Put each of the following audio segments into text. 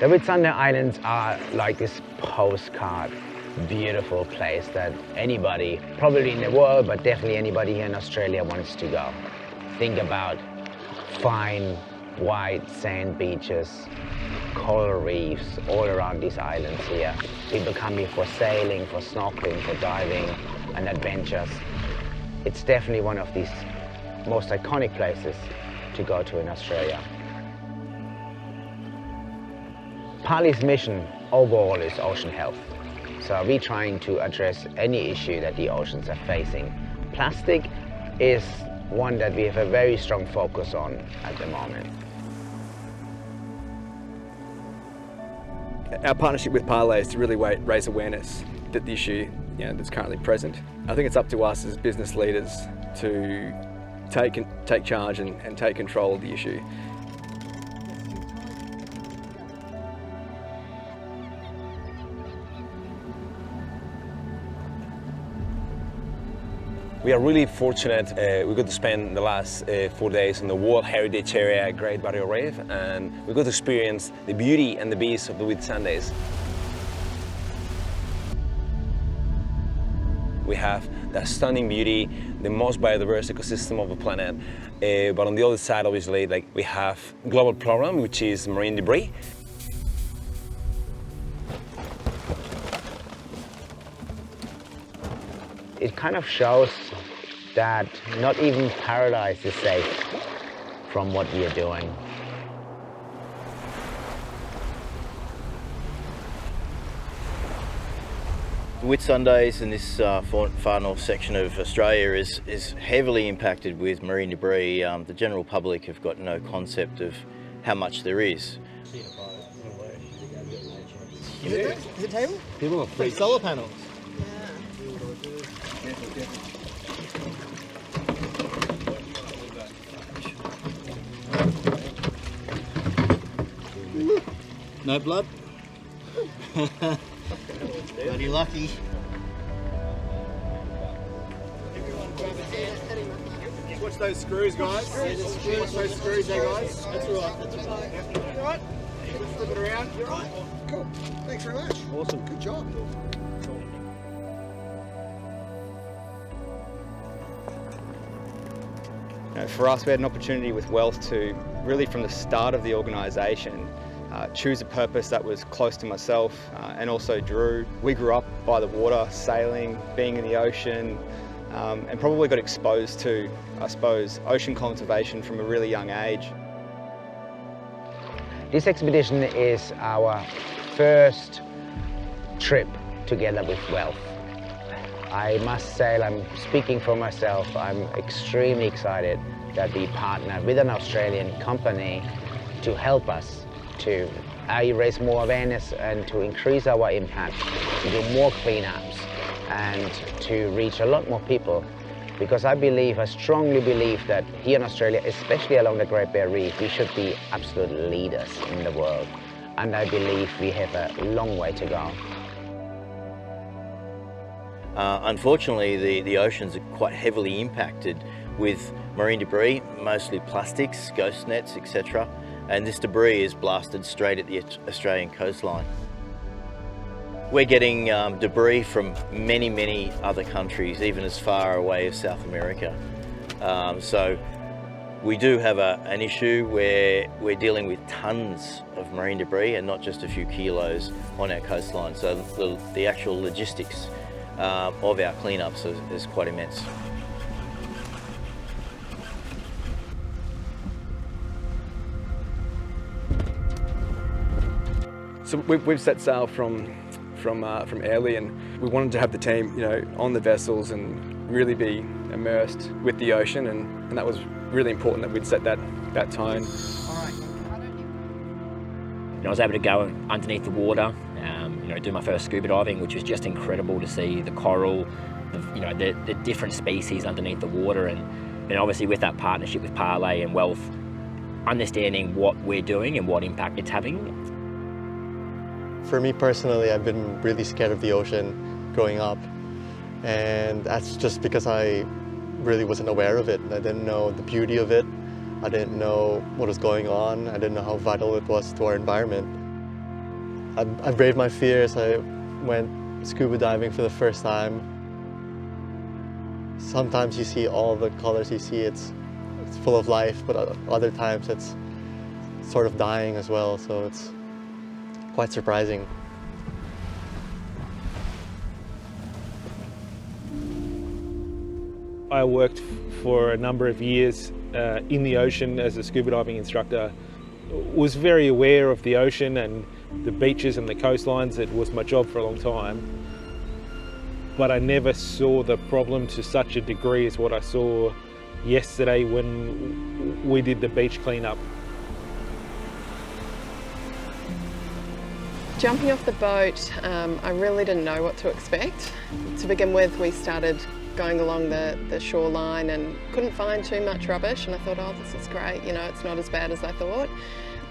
The Whitsunday Islands are like this postcard, beautiful place that anybody, probably in the world, but definitely anybody here in Australia wants to go. Think about fine white sand beaches, coral reefs all around these islands here. People come here for sailing, for snorkeling, for diving and adventures. It's definitely one of these most iconic places to go to in Australia. Parley's mission overall is ocean health. So we're trying to address any issue that the oceans are facing. Plastic is one that we have a very strong focus on at the moment. Our partnership with Parley is to really raise awareness that the issue that's currently present. I think it's up to us as business leaders to take charge and take control of the issue. We are really fortunate. We got to spend the last 4 days in the World Heritage Area, Great Barrier Reef, and we got to experience the beauty and the beast of the Whitsundays. We have that stunning beauty, the most biodiverse ecosystem of the planet, but on the other side, obviously, we have a global problem, which is marine debris. It kind of shows that not even paradise is safe from what we are doing. Whitsundays in this far north section of Australia is heavily impacted with marine debris. The general public have got no concept of how much there is. Is it table? People are free. Solar panels. No blood? Bloody lucky. Watch those screws, guys. Watch those screws there, guys. That's all right. That's all right. You all right? Flip it around. You all right? Cool. Thanks very much. Awesome. Good job. For us, we had an opportunity with Wealth to really, from the start of the organisation, choose a purpose that was close to myself and also Drew. We grew up by the water, sailing, being in the ocean, and probably got exposed to, I suppose, ocean conservation from a really young age. This expedition is our first trip together with Wealth. I must say, I'm speaking for myself, I'm extremely excited that we partner with an Australian company to help us to raise more awareness and to increase our impact, to do more cleanups and to reach a lot more people. Because I strongly believe that here in Australia, especially along the Great Barrier Reef, we should be absolute leaders in the world. And I believe we have a long way to go. Unfortunately, the oceans are quite heavily impacted with marine debris, mostly plastics, ghost nets, etc. And this debris is blasted straight at the Australian coastline. We're getting debris from many, many other countries, even as far away as South America. So we do have an issue where we're dealing with tons of marine debris and not just a few kilos on our coastline. So the actual logistics of our cleanups is quite immense. So we've set sail from Parley, and we wanted to have the team, on the vessels and really be immersed with the ocean, and that was really important that we'd set that tone. I was able to go underneath the water, do my first scuba diving, which was just incredible to see the coral, the different species underneath the water, and obviously with that partnership with Parley and Wealth, understanding what we're doing and what impact it's having. For me personally, I've been really scared of the ocean growing up, and that's just because I really wasn't aware of it. I didn't know the beauty of it. I didn't know what was going on. I didn't know how vital it was to our environment. I braved my fears. I went scuba diving for the first time. Sometimes you see all the colors you see, it's full of life, but other times it's sort of dying as well, so it's quite surprising. I worked for a number of years in the ocean as a scuba diving instructor. Was very aware of the ocean and the beaches and the coastlines. It was my job for a long time. But I never saw the problem to such a degree as what I saw yesterday when we did the beach cleanup. Jumping off the boat, I really didn't know what to expect. To begin with, we started going along the shoreline and couldn't find too much rubbish, and I thought, oh, this is great, you know, it's not as bad as I thought.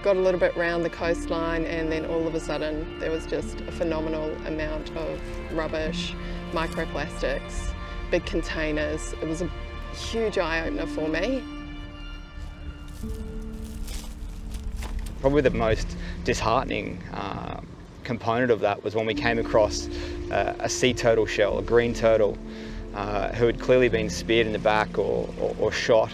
Got a little bit round the coastline, and then all of a sudden there was just a phenomenal amount of rubbish, microplastics, big containers. It was a huge eye-opener for me. Probably the most disheartening component of that was when we came across a sea turtle shell, a green turtle, who had clearly been speared in the back or shot.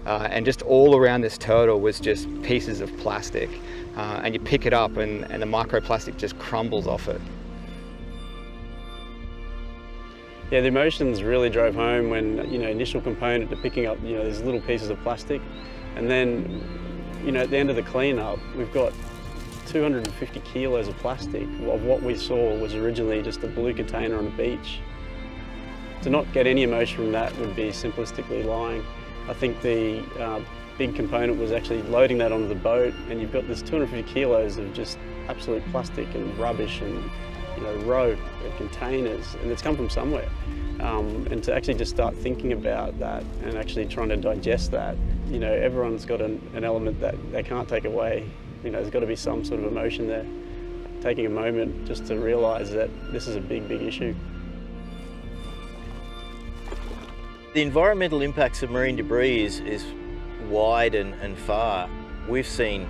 And just all around this turtle was just pieces of plastic. And you pick it up and the microplastic just crumbles off it. Yeah, the emotions really drove home when, initial component to picking up, these little pieces of plastic. And then, at the end of the cleanup, we've got 250 kilos of plastic. Of what we saw was originally just a blue container on a beach. To not get any emotion from that would be simplistically lying. I think the big component was actually loading that onto the boat, and you've got this 250 kilos of just absolute plastic and rubbish and rope and containers, and it's come from somewhere. And to actually just start thinking about that and actually trying to digest that, everyone's got an element that they can't take away. There's got to be some sort of emotion there. Taking a moment just to realise that this is a big, big issue. The environmental impacts of marine debris is wide and far. We've seen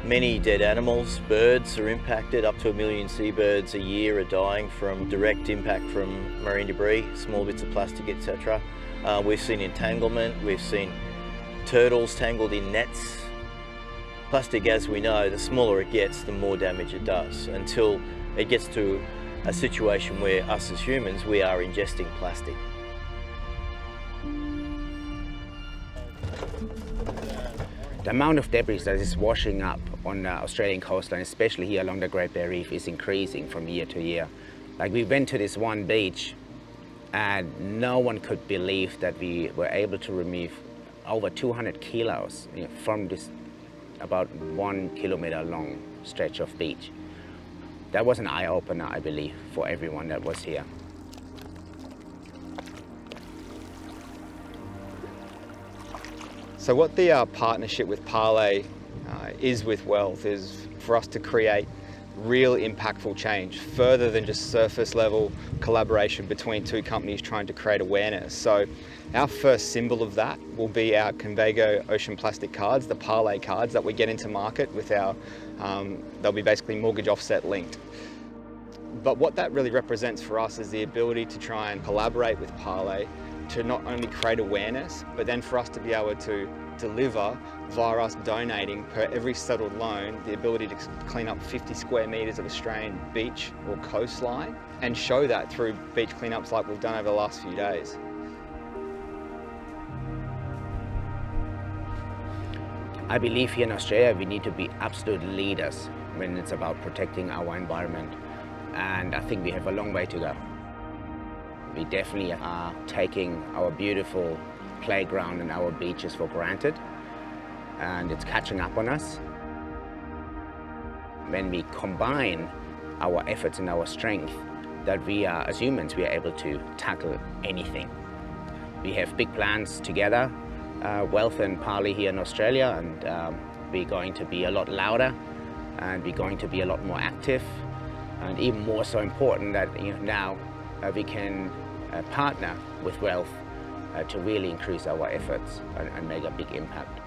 many dead animals, birds are impacted, up to 1 million seabirds a year are dying from direct impact from marine debris, small bits of plastic, etc. We've seen entanglement, we've seen turtles tangled in nets. Plastic, as we know, the smaller it gets, the more damage it does, until it gets to a situation where us as humans, we are ingesting plastic. The amount of debris that is washing up on the Australian coastline, especially here along the Great Barrier Reef, is increasing from year to year. Like, we went to this one beach and no one could believe that we were able to remove over 200 kilos from this about 1 kilometer long stretch of beach. That was an eye-opener, I believe, for everyone that was here. So what the partnership with Parley is with Wealth is for us to create real impactful change, further than just surface level collaboration between two companies trying to create awareness. So our first symbol of that will be our Convego ocean plastic cards, the Parley cards that we get into market with our, they'll be basically mortgage offset linked. But what that really represents for us is the ability to try and collaborate with Parley to not only create awareness, but then for us to be able to deliver via us donating per every settled loan the ability to clean up 50 square metres of Australian beach or coastline, and show that through beach cleanups like we've done over the last few days. I believe here in Australia we need to be absolute leaders when it's about protecting our environment, and I think we have a long way to go. We definitely are taking our beautiful playground and our beaches for granted, and it's catching up on us. When we combine our efforts and our strength, that we are, as humans, we are able to tackle anything. We have big plans together, Wealth and Parley here in Australia, and we're going to be a lot louder, and we're going to be a lot more active, and even more so important that now we can partner with Wealth to really increase our efforts and make a big impact.